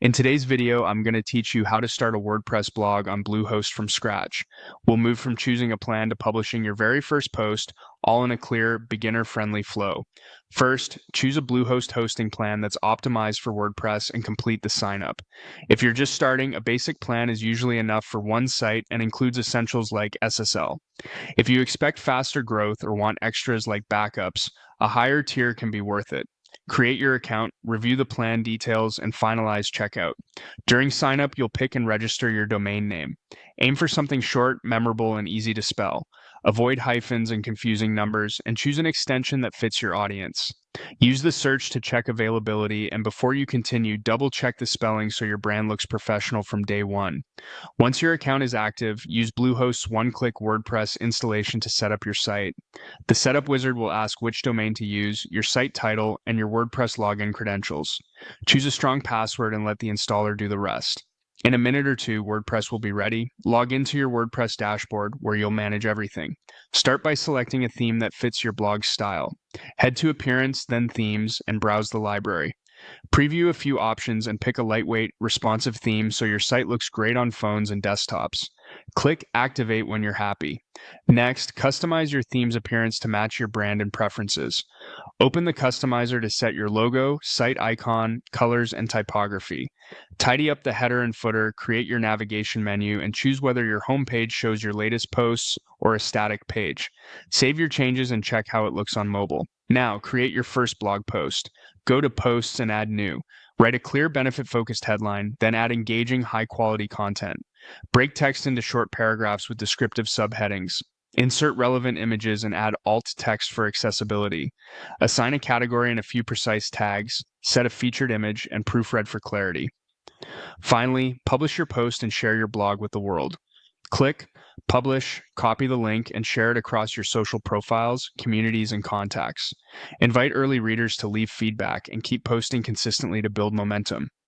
In today's video, I'm going to teach you how to start a WordPress blog on Bluehost from scratch. We'll move from choosing a plan to publishing your very first post, all in a clear, beginner-friendly flow. First, choose a Bluehost hosting plan that's optimized for WordPress and complete the sign-up. If you're just starting, a basic plan is usually enough for one site and includes essentials like SSL. If you expect faster growth or want extras like backups, a higher tier can be worth it. Create your account, review the plan details, and finalize checkout. During signup, you'll pick and register your domain name. Aim for something short, memorable, and easy to spell. Avoid hyphens and confusing numbers, and choose an extension that fits your audience. Use the search to check availability, and before you continue, double-check the spelling so your brand looks professional from day one. Once your account is active, use Bluehost's one-click WordPress installation to set up your site. The setup wizard will ask which domain to use, your site title, and your WordPress login credentials. Choose a strong password and let the installer do the rest. In a minute or two, WordPress will be ready. Log into your WordPress dashboard where you'll manage everything. Start by selecting a theme that fits your blog style. Head to Appearance, then Themes, and browse the library. Preview a few options and pick a lightweight, responsive theme so your site looks great on phones and desktops. Click Activate when you're happy. Next, customize your theme's appearance to match your brand and preferences. Open the customizer to set your logo, site icon, colors, and typography. Tidy up the header and footer, create your navigation menu, and choose whether your homepage shows your latest posts or a static page. Save your changes and check how it looks on mobile. Now, create your first blog post. Go to Posts and add New. Write a clear benefit-focused headline, then add engaging, high-quality content. Break text into short paragraphs with descriptive subheadings. Insert relevant images and add alt text for accessibility. Assign a category and a few precise tags. Set a featured image and proofread for clarity. Finally, publish your post and share your blog with the world. Click, publish, copy the link, and share it across your social profiles, communities, and contacts. Invite early readers to leave feedback and keep posting consistently to build momentum.